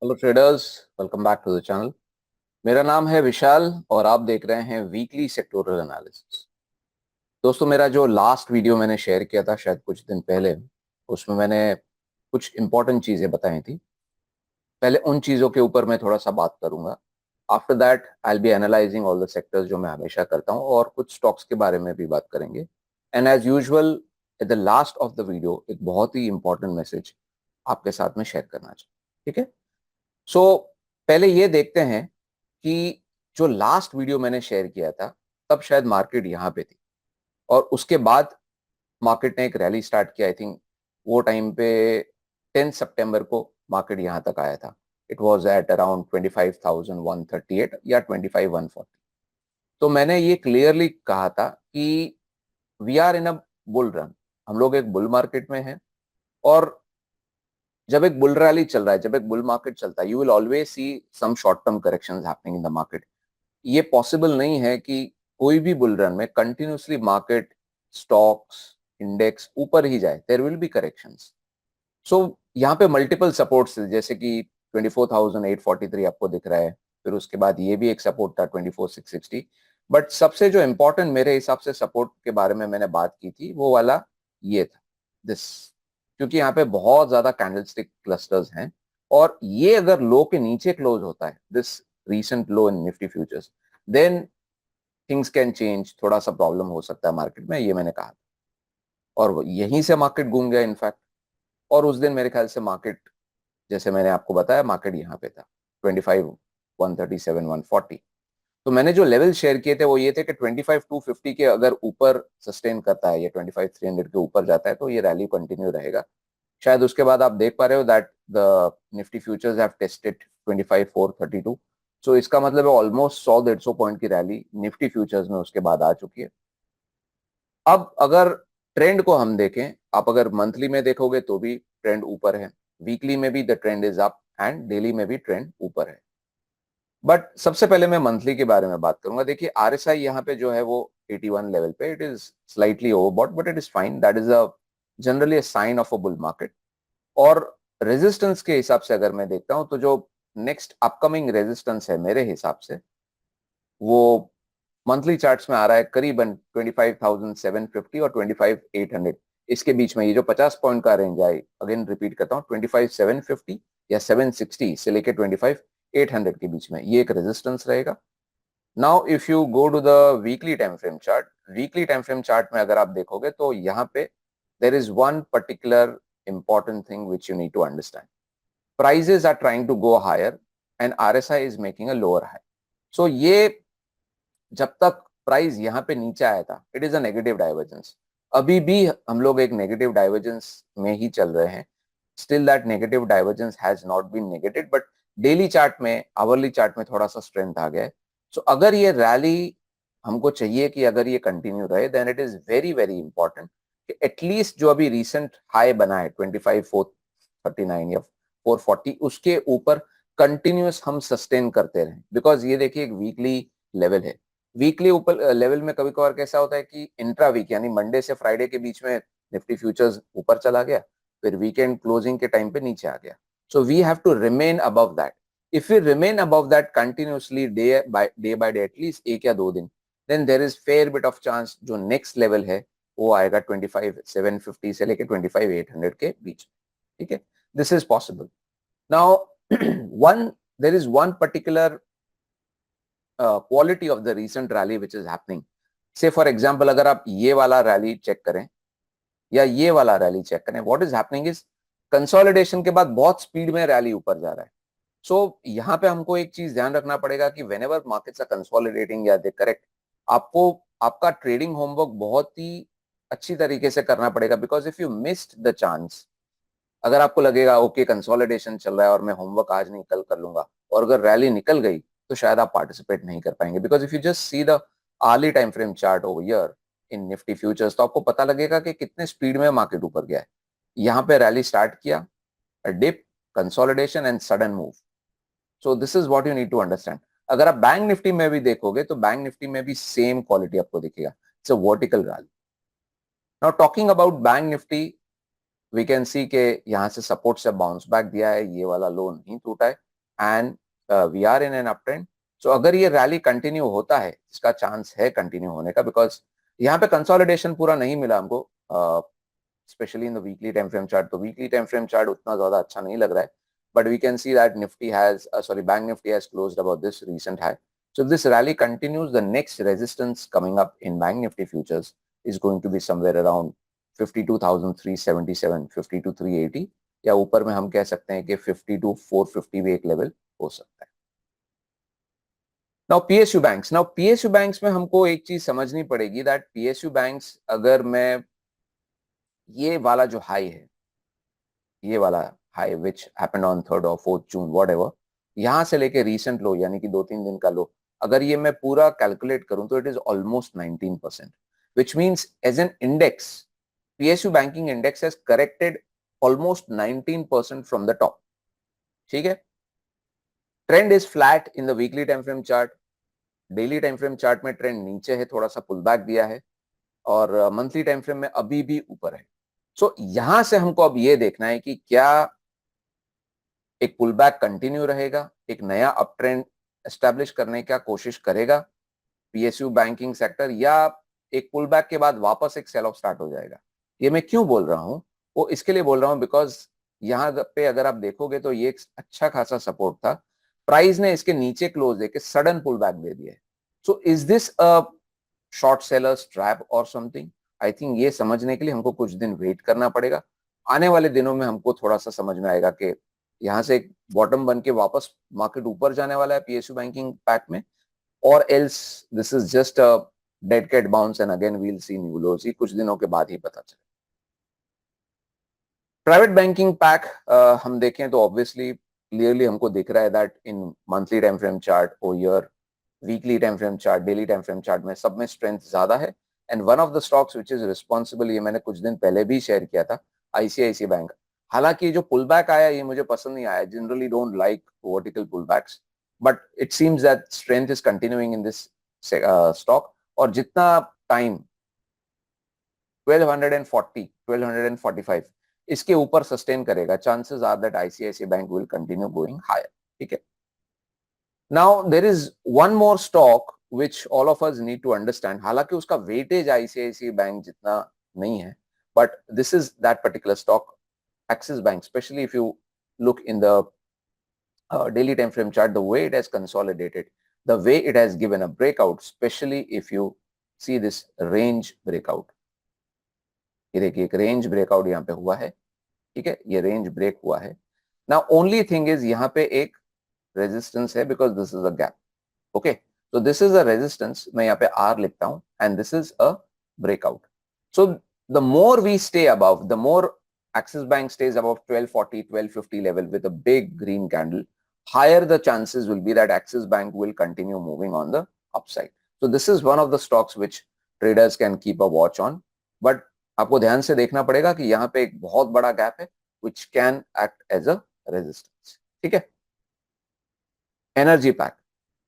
Hello traders, welcome back to the channel. मेरा नाम है विशाल और आप देख रहे हैं वीकली सेक्टोरल एनालिसिस। दोस्तों, मेरा जो लास्ट वीडियो मैंने शेयर किया था शायद कुछ दिन पहले, उसमें मैंने कुछ इंपॉर्टेंट चीजें बताई थी। पहले उन चीजों के ऊपर मैं थोड़ा सा बात करूंगा। After that I will be analysing all the sectors जो मैं हमेशा करता हूं, और कुछ स्टॉक्स के बारे में भी बात करेंगे। And as usual, at the last of the video एक बहुत ही इंपॉर्टेंट मैसेज आपके साथ में शेयर करना चाहिए। ठीक है। सो पहले ये देखते हैं कि जो लास्ट वीडियो मैंने शेयर किया था तब शायद मार्केट यहाँ पे थी, और उसके बाद मार्केट ने एक रैली स्टार्ट किया। आई थिंक वो टाइम पे 10 सितंबर को मार्केट यहाँ तक आया था। इट वाज एट अराउंड 25,138 या 25,140। तो मैंने ये क्लियरली कहा था कि we are in a bull run, हम लोग एक बुल मार्केट में हैं। और जब एक बुल रैली चल रहा है, जब एक बुल मार्केट चलता है, you will always see some short term corrections happening in the market. ये पॉसिबल नहीं है कि कोई भी बुल रन में कंटिन्यूसली मार्केट, स्टॉक्स, इंडेक्स ऊपर ही जाए। There will be corrections. So यहाँ पे मल्टीपल सपोर्ट्स, जैसे कि 24,843 आपको दिख रहा है। फिर उसके बाद ये भी एक सपोर्ट था 24,660। बट सबसे जो इंपॉर्टेंट मेरे हिसाब से सपोर्ट के बारे में मैंने बात की थी, वो वाला ये था, दिस। क्योंकि यहाँ पे बहुत ज्यादा कैंडलस्टिक क्लस्टर्स हैं, और ये अगर लो के नीचे क्लोज होता है, this recent low in Nifty futures, then things can change. थोड़ा सा प्रॉब्लम हो सकता है मार्केट में, ये मैंने कहा। और यहीं से मार्केट घूम गया इनफैक्ट। और उस दिन मेरे ख्याल से मार्केट, जैसे मैंने आपको बताया, मार्केट यहाँ पे था 25,137,140। तो मैंने जो लेवल शेयर किए थे वो ये थे कि 25,250 के अगर ऊपर सस्टेन करता है, या 25,300 के ऊपर जाता है, तो ये रैली कंटिन्यू रहेगा। शायद उसके बाद आप देख पा रहे हो that the Nifty futures have tested 25,432। सो इसका मतलब है ऑलमोस्ट 100-150 पॉइंट की रैली निफ्टी फ्यूचर्स में उसके बाद आ चुकी है। अब अगर ट्रेंड को हम देखें, आप अगर मंथली में देखोगे तो भी ट्रेंड ऊपर है, वीकली में भी the trend is up, and daily में भी ट्रेंड ऊपर है। बट सबसे पहले मैं मंथली के बारे में बात करूंगा। देखिए, आरएसआई यहाँ पे जो है वो 81 लेवल पे, it is slightly overbought, but it is fine. That is a generally a sign of a bull market. और रेजिस्टेंस के हिसाब से अगर मैं देखता हूं, तो जो नेक्स्ट अपकमिंग रेजिस्टेंस है मेरे हिसाब से, वो मंथली चार्ट्स में आ रहा है करीबन 25,750 और 25,800। इसके बीच में ये जो 50 पॉइंट का रेंज है, अगेन रिपीट करता हूँ, 25,750 या 760 से लेके 25,800 के बीच में ये एक रेजिस्टेंस रहेगा। Now if you go to the weekly time frame chart, weekly time frame chart में अगर आप देखोगे तो यहाँ पे there is one particular important thing which you need to understand. Prices are trying to go higher and RSI is making a lower high. So ये, जब तक प्राइस यहाँ पे नीचे आया था, it is a negative divergence. अभी भी हम लोग एक नेगेटिव डाइवर्जेंस में ही चल रहे हैं। Still that negative divergence has not been negated, but daily chart में, आवरली चार्ट में थोड़ा सा स्ट्रेंथ आ गया है। सो अगर ये रैली हमको चाहिए कि अगर ये कंटिन्यू रहे, then it is very very important कि एटलीस्ट जो अभी रिसेंट हाई बना है 25,439 या 440, उसके ऊपर कंटिन्यूस हम सस्टेन करते रहें। बिकॉज ये देखिए एक वीकली लेवल है। वीकली ऊपर लेवल में कभी कभार कैसा होता है कि इंट्रा वीक, यानी मंडे से फ्राइडे के बीच में निफ्टी फ्यूचर्स ऊपर चला गया, फिर वीकेंड क्लोजिंग के टाइम पे नीचे आ गया। So we have to remain above that. If we remain above that continuously day by day, at least एक या दो दिन, then there is fair bit of chance जो नेक्स्ट लेवल है वो आएगा 25,750 से लेके 25,800 के बीच। ठीक है, this is possible. Now one there is one particular quality of the recent rally which is happening. Say for example, अगर आप ये वाला रैली चेक करें या ये वाला रैली चेक करें, what is happening is consolidation के बाद बहुत स्पीड में रैली ऊपर जा रहा है। सो यहाँ पे हमको एक चीज ध्यान रखना पड़ेगा कि whenever markets are consolidating या दे करेक्ट, आपको आपका ट्रेडिंग होमवर्क बहुत ही अच्छी तरीके से करना पड़ेगा। Because if you missed the chance, अगर आपको लगेगा ओके कंसोलिडेशन चल रहा है और मैं होमवर्क आज नहीं कल कर लूंगा, और अगर रैली निकल गई, तो शायद आप पार्टिसिपेट नहीं कर पाएंगे। Because if you just see the early time frame chart over here in Nifty futures, तो आपको पता लगेगा कि कितने स्पीड में मार्केट ऊपर गया है। यहाँ पे रैली स्टार्ट किया, dip, consolidation and sudden move. So this is what you need to understand. अगर आप बैंक निफ्टी में भी देखोगे तो बैंक निफ्टी में भी सेम क्वालिटी आपको दिखेगा। It's a vertical rally. Now talking about bank Nifty, we can see के यहाँ से सपोर्ट से बाउंस बैक दिया है, ये वाला लो नहीं टूटा है। And we are in an up trend. So अगर ये रैली कंटिन्यू होता है, इसका चांस है कंटिन्यू होने का, बिकॉज यहाँ पे कंसोलिडेशन पूरा नहीं मिला हमको, specially in the weekly time frame chart. तो वीकली टाइम फ्रेम चार्ट उतना ज्यादा अच्छा नहीं लग रहा है, but we can see that Nifty has, Bank Nifty has closed above this recent high. So if this rally continues, the next resistance coming up in Bank Nifty futures is going to be somewhere around 52,377, 52,380, या ऊपर में हम कह सकते हैं कि 52,450 भी एक लेवल हो सकता है. Now PSU banks, PSU banks में हमको एक चीज समझनी पड़ेगी, that PSU banks, अगर मैं ये वाला जो हाई है, ये वाला high which happened on 3rd or 4th June whatever, यहां से लेके recent लो यानी कि 2-3 दिन का लो, अगर ये मैं पूरा कैलकुलेट करूं तो it is almost 19%, which means as an index PSU banking index has corrected almost 19% from the top. ठीक है. Trend is flat in the weekly time frame chart. Daily time frame chart में trend नीचे है, थोड़ा सा pull back दिया है, और मंथली टाइम फ्रेम में अभी भी ऊपर है. सो यहां से हमको अब ये देखना है कि क्या एक पुल बैक कंटिन्यू रहेगा, एक नया अप ट्रेंड एस्टेब्लिश करने का कोशिश करेगा पीएसयू बैंकिंग सेक्टर, या एक पुल बैक के बाद वापस एक सेल ऑफ स्टार्ट हो जाएगा. ये मैं क्यों बोल रहा हूं, वो इसके लिए बोल रहा हूं बिकॉज यहाँ पे अगर आप देखोगे तो ये एक अच्छा खासा सपोर्ट था, प्राइस ने इसके नीचे क्लोज देके सडन पुल बैक दे दिया है. So is this a short sellers trap और समथिंग? आई थिंक ये समझने के लिए हमको कुछ दिन वेट करना पड़ेगा. आने वाले दिनों में हमको थोड़ा सा समझ में आएगा कि यहाँ से एक बॉटम बन के वापस मार्केट ऊपर जाने वाला है पीएसयू बैंकिंग पैक में, और else this is just a dead cat bounce and again we'll see new lows. ही कुछ दिनों के बाद ही पता चले. प्राइवेट बैंकिंग पैक हम देखें तो ऑब्वियसली क्लियरली हमको दिख रहा है that in monthly time frame chart, oh year, weekly time frame chart, daily time frame chart में सब में स्ट्रेंथ ज्यादा है. And one of the stocks which is responsible, ये मैंने कुछ दिन पहले भी शेयर किया था, आईसीआईसी बैंक. हालांकि जो पुल बैक आया ये मुझे पसंद नहीं आया. Generally don't like vertical pull backs, but it seems that strength is continuing in this stock. और जितना टाइम 1240, 1245 इसके ऊपर सस्टेन करेगा, chances are that ICICI Bank will continue going higher. ठीक है. Now there is one more stock which all of us need to understand. हालांकि उसका weightage ICIC bank जितना नहीं है, but this is that particular stock, Axis Bank. Especially if you look in the daily time frame chart, the way it has consolidated, the way it has given a breakout, especially if you see this range breakout. ये देखिए एक range breakout यहाँ पे हुआ है. ठीक है, ये रेंज ब्रेक हुआ है. नाउ ओनली थिंग इज यहाँ पे एक रेजिस्टेंस है because this is a gap. Okay, so this is a resistance, मैं यहाँ पे R लिखता हूँ, and this is a breakout. So the more we stay above, the more Axis Bank stays above 1240, 1250 level with a big green candle, higher the chances will be that Axis Bank will continue moving on the upside. So this is one of the stocks which traders can keep a watch on. But आपको ध्यान से देखना पड़ेगा कि यहाँ पे एक बहुत बड़ा गैप है which can act as a resistance. ठीक है. एनर्जी पैक,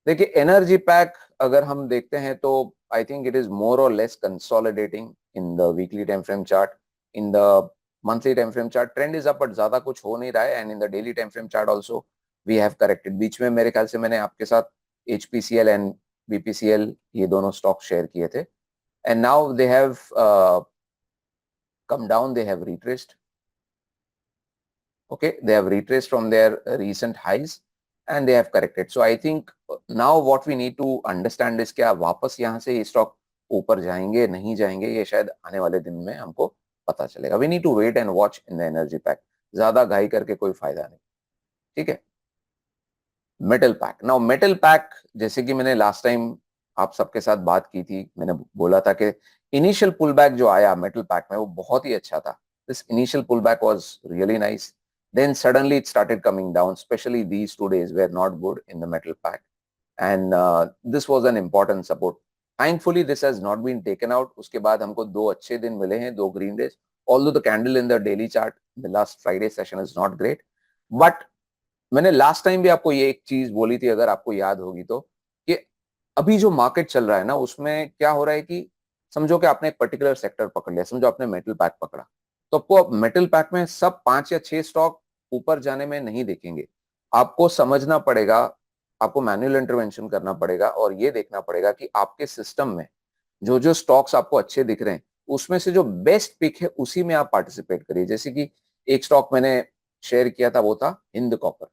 देखिए एनर्जी पैक अगर हम देखते हैं तो I think it is more और less consolidating in the weekly time frame chart. In the monthly time frame chart trend is up, but ज्यादा कुछ हो नहीं रहा है. And in the daily time frame chart also we have corrected. बीच में मेरे ख्याल से मैंने आपके साथ एचपीसीएल एंड बीपीसीएल ये दोनों स्टॉक शेयर किए थे, and now they have come down, they have retraced. Okay, they have retraced from their recent highs and they have corrected. So I think now what we need to understand is क्या वापस यहाँ से ये stock ऊपर जाएंगे नहीं जाएंगे, ये शायद आने वाले दिन में हमको पता चलेगा. We need to wait and watch in the energy pack. ज्यादा घाई करके कोई फायदा नहीं. ठीक है. Metal pack, now metal pack जैसे कि मैंने लास्ट टाइम आप सबके साथ बात की थी, मैंने बोला था कि इनिशियल पुल बैक जो आया मेटल पैक में वो बहुत ही अच्छा था. This initial pull back was really nice. Then suddenly it started coming down, especially these 2 days were not good in the metal pack, and this was an important support. Thankfully this has not been taken out. उसके बाद हमको 2 अच्छे दिन मिले हैं, 2 green days. Although the candle in the daily chart, the last Friday session is not great, but मैंने last time भी आपको ये एक चीज बोली थी, अगर आपको याद होगी तो, कि अभी जो मार्केट चल रहा है ना उसमें क्या हो रहा है कि समझो कि आपने एक पर्टिकुलर सेक्टर पकड़ लिया, समझो आपने मेटल पैक पकड़ा, तो आपको मेटल पैक में सब 5 या 6 स्टॉक ऊपर जाने में नहीं देखेंगे. आपको समझना पड़ेगा, आपको मैनुअल इंटरवेंशन करना पड़ेगा और ये देखना पड़ेगा कि आपके सिस्टम में जो जो स्टॉक्स आपको अच्छे दिख रहे हैं उसमें से जो बेस्ट पिक है उसी में आप पार्टिसिपेट करिए। जैसे कि एक स्टॉक मैंने शेयर किया था, वो था हिंद कॉपर।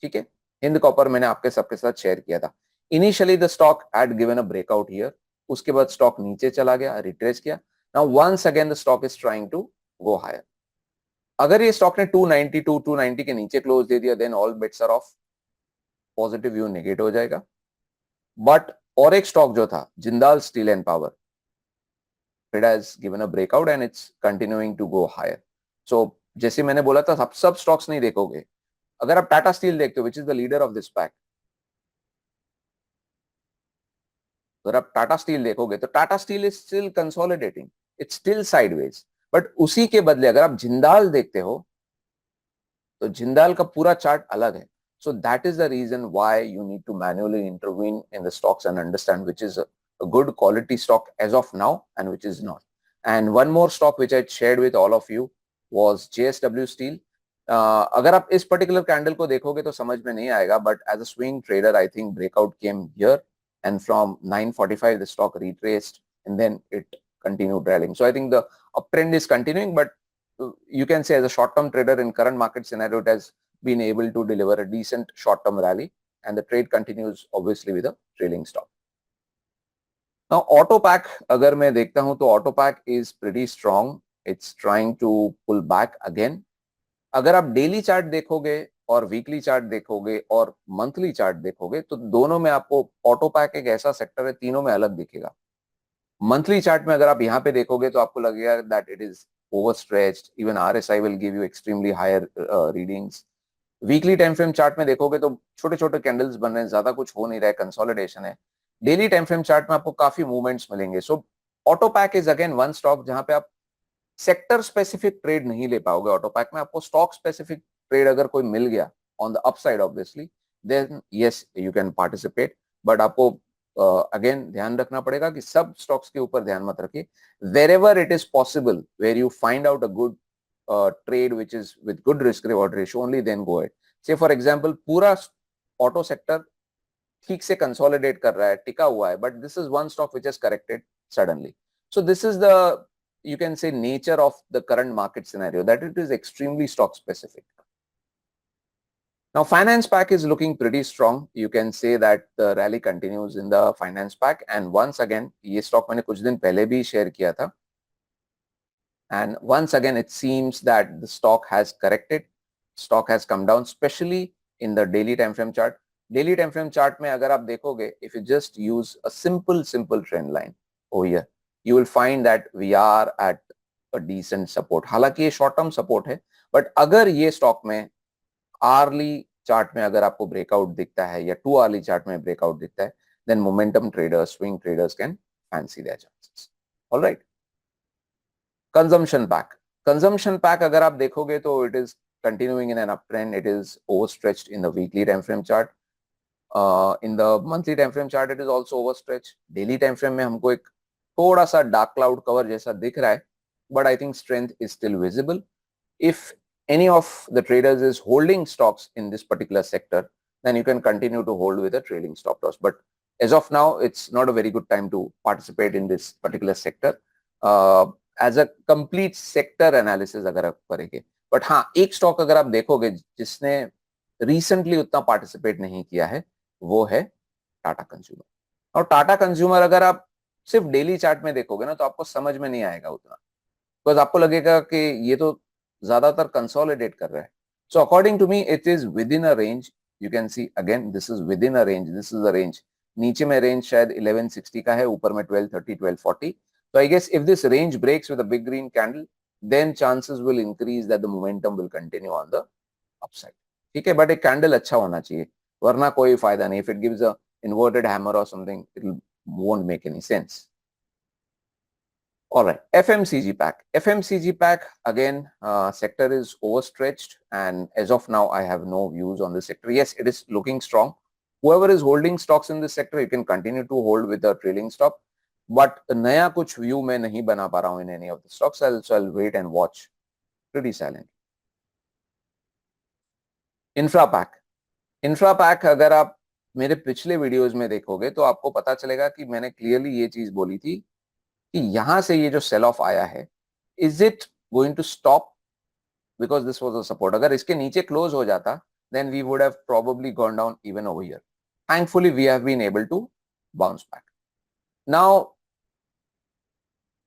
ठीक है, हिंद कॉपर मैंने आपके सबके साथ शेयर किया था। Initially the stock had given a breakout here, उसके बाद स्टॉक नीचे चला गया, रिट्रेस किया। Now once again the stock is trying to go higher. अगर ये स्टॉक ने 292 290 के नीचे क्लोज दे दिया, then all bets are off, positive view negate हो जाएगा। बट और एक स्टॉक जो था Jindal Steel and Power, it has given a breakout and it's continuing to go higher. So जैसे मैंने बोला था, सब स्टॉक्स नहीं देखोगे। अगर आप टाटा स्टील देखते हो, which is the leader of this pack, अगर आप टाटा स्टील देखोगे तो Tata steel is still consolidating, it's still sideways. But उसी के बदले अगर आप जिंदाल देखते हो तो जिंदाल का पूरा चार्ट अलग है। So that is the reason why you need to manually intervene in the stocks and understand which is a good quality stock as of now and which is not. And one more stock which I shared with all of you was JSW Steel. अगर आप इस particular candle को देखोगे तो समझ में नहीं आएगा, but as a swing trader I think breakout came here and from 945 the stock retraced and then it continued rallying. So I think the uptrend is continuing, but you can say as a short term trader in current market scenario it has been able to deliver a decent short term rally and the trade continues obviously with a trailing stop. Now Autopac agar मैं देखता हूं तो Autopac is pretty strong, it's trying to pull back again. अगर आप daily chart देखोगे और weekly chart देखोगे और मंथली चार्ट देखोगे तो दोनों में आपको ऑटोपैक एक ऐसा सेक्टर है, तीनों में अलग दिखेगा। मंथली चार्ट में अगर आप यहाँ पे देखोगे तो आपको लगेगा that it is overstretched, even RSI will give you extremely higher readings. Weekly time frame chart में देखोगे तो छोटे छोटे कैंडल्स बन रहे हैं, ज्यादा कुछ हो नहीं रहा है, कंसोलिडेशन है। डेली टाइम फ्रेम चार्ट में आपको काफी मूवमेंट्स मिलेंगे। सो ऑटोपैक इज अगेन वन स्टॉक जहां पे आप सेक्टर स्पेसिफिक ट्रेड नहीं ले पाओगे। ऑटोपैक में आपको स्टॉक स्पेसिफिक ट्रेड अगर कोई मिल गया on the upside obviously, then yes you can participate. But आपको अगेन ध्यान रखना पड़ेगा कि सब स्टॉक्स के ऊपर ध्यान मत रखिए। Wherever it is possible where you find out a good trade which is with good risk reward ratio, only then go it. Say for example पूरा ऑटो सेक्टर ठीक से कंसोलिडेट कर रहा है, टिका हुआ है, but this is one stock which is corrected suddenly. So this is the, you can say, nature of the current market scenario, that it is extremely stock specific. Now finance pack is looking pretty strong. You can say that the rally continues in the finance pack and once again ये stock मैंने कुछ दिन पहले भी share किया था and once again it seems that the stock has corrected, stock has come down, especially in the daily time frame chart. Daily time frame chart में अगर आप देखोगे, if you just use a simple trend line over here, you will find that we are at a decent support. हालांकि ये short term support है, but अगर ये stock में आर्ली चार्ट में अगर आपको ब्रेकआउट दिखता है या 2 आर्ली चार्ट में ब्रेकआउट दिखता है, then momentum traders, swing traders can fancy their chances. All right. Consumption pack अगर आप देखोगे तो it is continuing in an uptrend. It is overstretched in the weekly time frame chart. In the monthly time frame chart it is also overstretched. Daily time frame में हमको एक थोड़ा सा dark cloud cover जैसा दिख रहा है, but I think strength is still visible. If any of the traders is holding stocks in this particular sector, then you can continue to hold with a trailing stop loss. But as of now, it's not a very good time to participate in this particular sector. As a complete sector analysis अगर आप करेंगे, but हाँ एक stock अगर आप देखोगे जिसने recently उतना participate नहीं किया है, वो है टाटा कंज्यूमर। और टाटा कंज्यूमर अगर आप सिर्फ डेली चार्ट में देखोगे ना तो आपको समझ में नहीं आएगा उतना, बिकॉज आपको लगेगा कि ये तो ज्यादातर कंसोलिडेट कर रहा है। So according to me it is within a range, you can see again this is within a range, this is a range. नीचे में रेंज शायद 1160 का है, ऊपर में 1230 1240। So I guess if this range breaks with a big green candle, then chances will increase that the momentum will continue on the upside. ठीक है, but एक कैंडल अच्छा होना चाहिए, वरना कोई फायदा नहीं। If it gives a inverted hammer or something, it won't make any sense. All right, FMCG pack. FMCG pack again, sector is overstretched, and as of now, I have no views on this sector. Yes, it is looking strong. Whoever is holding stocks in this sector, you can continue to hold with a trailing stop. But नया कुछ view मैं नहीं बना पा रहा हूँ in any of the stocks. So I'll wait and watch pretty silent. Infra pack. Infra pack अगर आप मेरे पिछले वीडियोस में देखोगे तो आपको पता चलेगा कि मैंने क्लियरली ये चीज बोली थी कि यहां से ये जो सेल ऑफ आया है, is it going to stop, because this was a support. अगर इसके नीचे क्लोज हो जाता, then we would have probably gone down even over here. Thankfully, we have been able to bounce back. Now,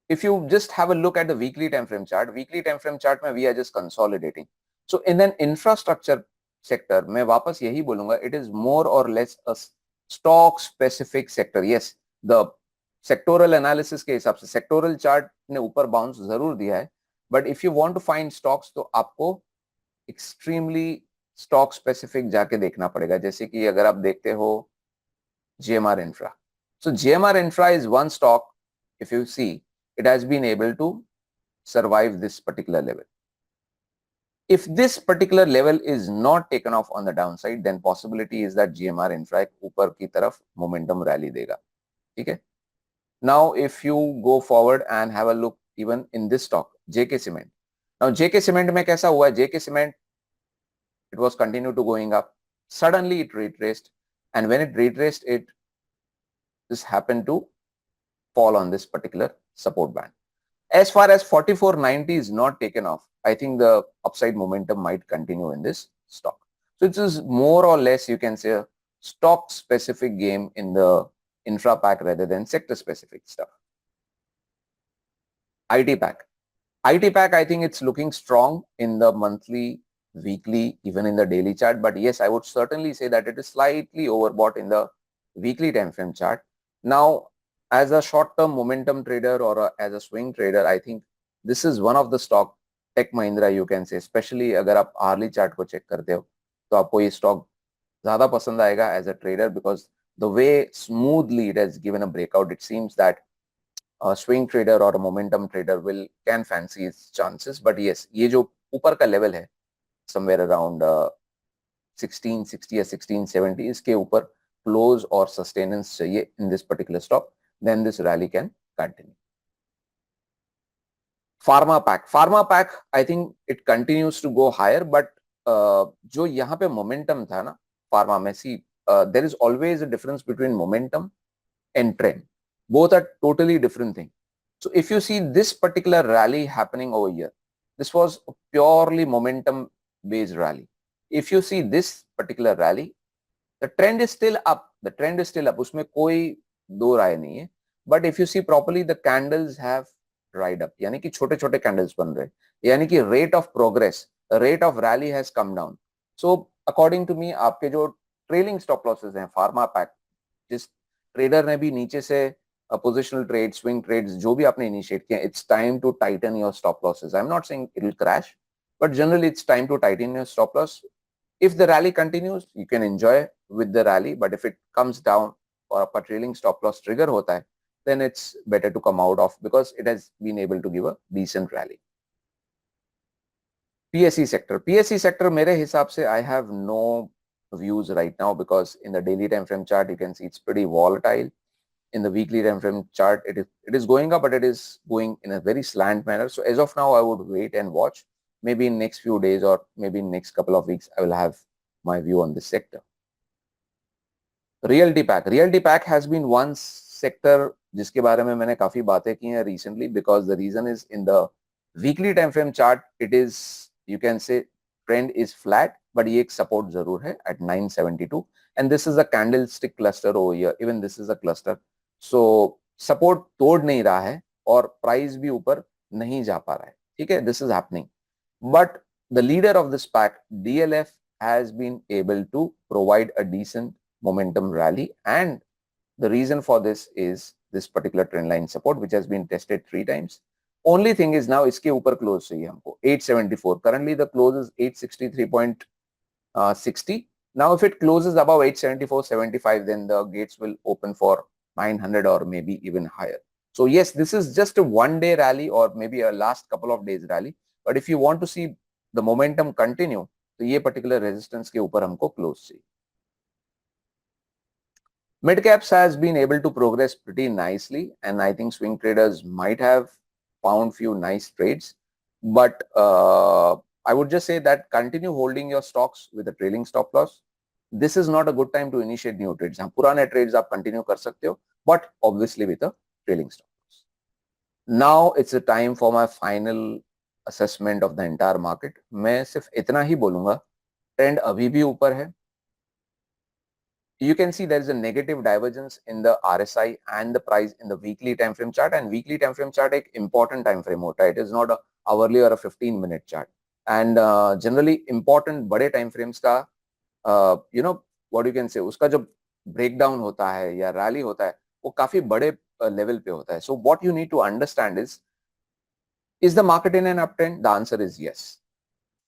if you just have a look at the weekly time frame chart में we are just consolidating. So in an infrastructure sector, मैं वापस यही बोलूंगा, it is more or less a stock specific sector. Yes, the sectoral analysis के हिसाब से sectoral chart ने ऊपर bounce जरूर दिया है, but if you want to find stocks तो आपको extremely stock specific जाके देखना पड़ेगा. जैसे कि अगर आप देखते हो GMR Infra. So GMR Infra is one stock, if you see, it has been able to survive this particular level. If this particular level is not taken off on the downside, then possibility is that GMR Infra ऊपर की तरफ momentum rally देगा. ठीक है? Now, if you go forward and have a look even in this stock, JK Cement. Now, JK Cement में कैसा हुआ? JK Cement, it was continued to going up. Suddenly it retraced, and when it retraced, this happened to fall on this particular support band. As far as 4490 is not taken off, I think the upside momentum might continue in this stock. So it is more or less, you can say, a stock specific game in the infra pack rather than sector specific stuff. IT pack. IT pack, I think it's looking strong in the monthly, weekly, even in the daily chart. But yes, I would certainly say that it is slightly overbought in the weekly time frame chart. Now, as a short-term momentum trader or as a swing trader, I think this is one of the stock, Tech Mahindra, you can say, especially अगर आप hourly chart को check करते हो तो आपको ये stock ज़्यादा पसंद आएगा as a trader, because the way smoothly it has given a breakout, it seems that a swing trader or a momentum trader can fancy its chances. But yes, ये जो ऊपर का level है somewhere around 1660 or 1670, इसके ऊपर close or sustenance चाहिए in this particular stock, then this rally can continue. Pharma pack, I think it continues to go higher, but जो यहाँ पे momentum था ना pharma में, see, there is always a difference between momentum and trend. Both are totally different things. So if you see this particular rally happening over here, this was a purely momentum based rally. If you see this particular rally, the trend is still up. उसमें कोई दो राय नहीं है. But if you see properly, the candles have dried up. यानी कि छोटे छोटे candles बन रहे. यानी कि rate of progress, rate of rally has come down. So according to me, आपके जो trailing stop losses हैं pharma pack, जिस trader ने भी नीचे से positional trades, swing trades, जो भी आपने initiate किया, it's time to tighten your stop losses. I'm not saying it will crash, but generally it's time to tighten your stop loss. If the rally continues, you can enjoy with the rally, but if it comes down or a trailing stop loss trigger hota hai, then it's better to come out of, because it has been able to give a decent rally. PSE sector mere hisab se I have no views right now, because in the daily time frame chart you can see it's pretty volatile. In the weekly time frame chart it is going up, but it is going in a very slant manner. So as of now, I would wait and watch. Maybe in next few days or maybe in next couple of weeks, I will have my view on this sector. Realty pack has been one sector जिसके बारे में मैंने काफी बातें की हैं recently, because the reason is in the weekly time frame chart, it is, you can say, trend is flat, but ये एक support जरूर है at 972, and this is a candlestick cluster over here. Even this is a cluster, so support तोड़ नहीं रहा है और price भी ऊपर नहीं जा पा रहा है. ठीक है, this is happening, but the leader of this pack, DLF, has been able to provide a decent momentum rally, and the reason for this is this particular trend line support, which has been tested 3 times. Only thing is now इसके ऊपर close चाहिए हमको 874. Currently the close is 863.60. Now if it closes above 874.75, then the gates will open for 900 or maybe even higher. So yes, this is just a one-day rally or maybe a last couple of days rally. But if you want to see the momentum continue, तो ये particular resistance के ऊपर हमको close चाहिए. Mid caps has been able to progress pretty nicely, and I think swing traders might have found few nice trades. But I would just say that continue holding your stocks with a trailing stop loss. this is not a good time to initiate new trades. हाँ, पुराने trades आप continue कर सकते हो, but obviously with a trailing stop loss. Now it's a time for my final assessment of the entire market. मैं सिर्फ इतना ही बोलूंगा, ट्रेंड अभी भी ऊपर है. You can see there is a negative divergence in the RSI and the price in the weekly time frame chart, and weekly time frame chart एक important time frame होता है. It is not a hourly or a 15-minute chart. And generally important बड़े time frames का you know what you can say, उसका जो breakdown होता है या rally होता है वो काफी बड़े level पे होता है. So what you need to understand is the market in an uptrend? The answer is yes.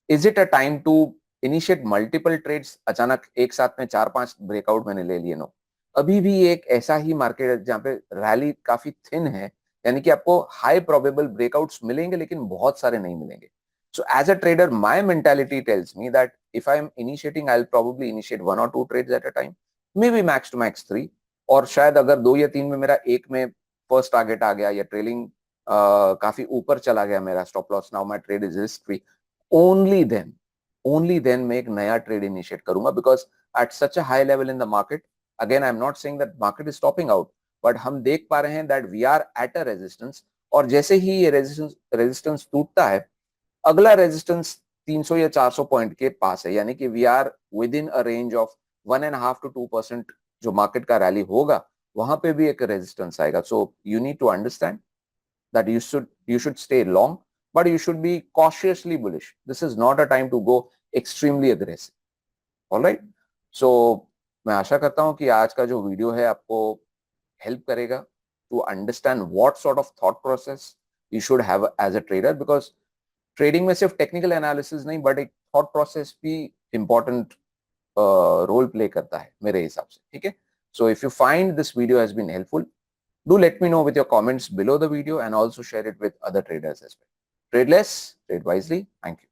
Is it a time to initiate multiple trades? अचानक एक साथ में 4-5 ब्रेकआउट मैंने ले लिए? नो, अभी भी एक ऐसा ही मार्केट है जहां पे रैली काफी थिन है, यानी कि आपको हाई प्रोबेबल ब्रेकआउट्स मिलेंगे लेकिन बहुत सारे नहीं मिलेंगे. So as a trader my mentality tells me that if I am initiating I will probably initiate 1 or 2 trades at a time, maybe max to max 3, और शायद अगर 2 या 3 में मेरा एक में फर्स्ट टारगेट आ गया या ट्रेलिंग काफी ऊपर चला गया मेरा stop loss, now my trade is risk free, only then मैं एक नया ट्रेड इनिशिएट करूंगा. Because at such a high level in the market, again I am not saying that market is topping out, but हम देख पा रहे हैं that we are at a resistance, और जैसे ही ये रेजिस्टेंस टूटता है, अगला रेजिस्टेंस 300 या 400 पॉइंट के पास है, यानी कि we are within a range of 1.5 to 2% जो मार्केट का रैली होगा वहां पे भी एक रेजिस्टेंस आएगा. So you need to understand that you should stay long, but you should be cautiously bullish. This is not a time to go extremely aggressive. All right. So मैं आशा करता हूं कि आज का जो वीडियो है आपको हेल्प करेगा to understand what sort of thought process you should have as a trader, because trading में सिर्फ टेक्निकल एनालिसिस नहीं बट एक थॉट प्रोसेस भी इंपॉर्टेंट रोल प्ले करता है मेरे हिसाब से. ठीक है. So if you find this video has been helpful, do let me know with your comments below the video and also share it with other traders as well. Trade less, trade wisely. Thank you.